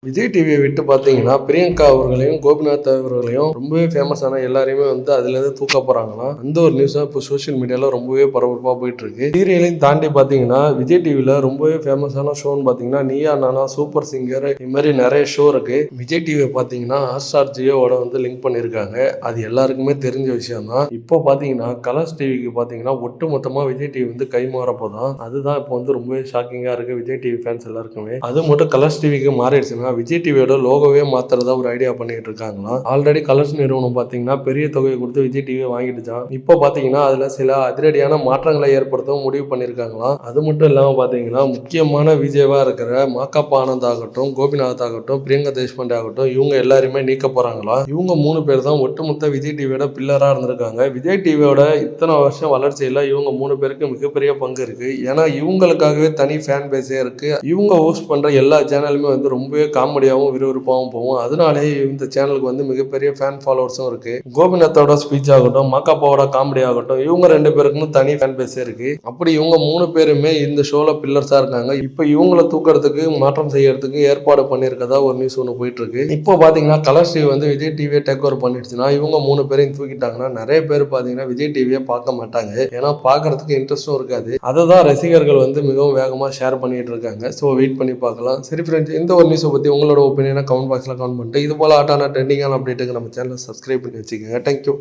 விஜய் டிவியை விட்டு பார்த்தீங்கன்னா, பிரியங்கா அவர்களையும், கோபிநாத் அவர்களையும் ரொம்பவே ஃபேமஸான எல்லாரையுமே வந்து அதுலேருந்து தூக்க போறாங்களாம். அந்த ஒரு நியூஸ் தான் இப்போ சோசியல் மீடியால ரொம்பவே பரபரப்பா போயிட்டு இருக்கு. சீரியலையும் தாண்டி பார்த்தீங்கன்னா, விஜய் டிவில ரொம்பவே ஃபேமஸான ஷோன்னு பார்த்தீங்கன்னா, நீயா நானா, சூப்பர் சிங்கர் இது மாதிரி நிறைய ஷோ இருக்கு. விஜய் டிவியை பார்த்தீங்கன்னா, ஹாட்ஸ்டார் ஜியோவோட வந்து லிங்க் பண்ணியிருக்காங்க. அது எல்லாருக்குமே தெரிஞ்ச விஷயம் தான். இப்போ பார்த்தீங்கன்னா, கலர்ஸ் டிவிக்கு பார்த்தீங்கன்னா, ஒட்டு மொத்தமா விஜய் டிவி வந்து கைமாறப்போதான். அதுதான் இப்போ வந்து ரொம்பவே ஷாக்கிங்கா இருக்கு விஜய் டிவி ஃபேன்ஸ் எல்லாருக்குமே. அது மட்டும் கலர்ஸ் டிவிக்கு மாறிடுச்சுன்னா விஜய் டிவியோட லோகோவே மாத்துறதா ஒரு ஐடியா பண்ணிட்டு இருக்காங்களாம். ஆல்ரெடி கலர்ஸ் நிறுவனம் பாத்தீங்கன்னா பெரிய தொகையை கொடுத்து விஜய் டிவியை வாங்கிட்டுச்சான். இப்போ பாத்தீங்கன்னா அதுல சில அதிரடியான மாற்றங்களை ஏற்படுத்தவும் முடிவு பண்ணிருக்காங்களாம். அது மட்டும் இல்லாம பாத்தீங்கன்னா முக்கியமான விஜயவா இருக்கிற மாக்காப்பா ஆனந்த் ஆகட்டும், கோபிநாத் ஆகட்டும், பிரியங்கா தேஷ்பாண்டே ஆகட்டும், இவங்க எல்லாருமே நீக்க போறாங்களாம். இவங்க 3 பேர் தான் ஒட்டுமொத்த விஜய் டிவியோட பில்லரா இருந்திருக்காங்க. விஜய் டிவியோட இத்தனை வருஷம் வளர்ச்சியில இவங்க 3 பேருக்கு மிகப்பெரிய பங்கு இருக்கு. ஏன்னா இவங்களுக்காகவே தனி ஃபேன் பேஸே இருக்கு. இவங்க ஹோஸ்ட் பண்ற எல்லா சேனலுமே வந்து ரொம்பவே காமெடியாகவும் விறுவிறுப்பாகவும் போகும். அதனாலே இந்த சேனலுக்கு வந்து மிகப்பெரிய ஃபேன் ஃபாலோவர்ஸும் இருக்கு. கோபிநாத்தோட ஸ்பீச் ஆகட்டும், மாக்காப்பாவோட காமெடி ஆகட்டும், இவங்க 2 பேருக்கும் தனி ஃபேன் பேஸ் இருக்கு. அப்படி இவங்க 3 பேருமே இந்த ஷோல பில்லர்ஸா இருக்காங்க. இப்போ இவங்களை தூக்கிறதுக்கு மாற்றம் செய்யறதுக்கு ஏற்பாடு பண்ணியிருக்கதா ஒரு நியூஸ் ஒன்று போயிட்டு இருக்கு. இப்போ பாத்தீங்கன்னா கலர்ஸ் டிவி வந்து விஜய் டிவியை டேக் ஓவர் பண்ணிடுச்சுன்னா இவங்க 3 பேரையும் தூக்கிட்டாங்கன்னா நிறைய பேர் பாத்தீங்கன்னா விஜய் டிவியை பார்க்க மாட்டாங்க. ஏன்னா பார்க்கறதுக்கு இன்ட்ரெஸ்டும் இருக்காது. அதை தான் ரசிகர்கள் வந்து மிகவும் வேகமா ஷேர் பண்ணிட்டு இருக்காங்க. ஸோ வெயிட் பண்ணி பார்க்கலாம். சரி ஃப்ரெண்ட்ஸ், இந்த ஒரு நியூஸை பத்தி உங்களோட ஒப்பீனியனை கமெண்ட் பாக்ஸில் கமெண்ட் பண்ணிட்டு இது போல ட்ரெண்டிங்கான அப்டேட்டுக்கு நம்ம சேனலை சப்ஸ்கிரைப் பண்ணி வச்சுக்கோங்க. தேங்க்யூ.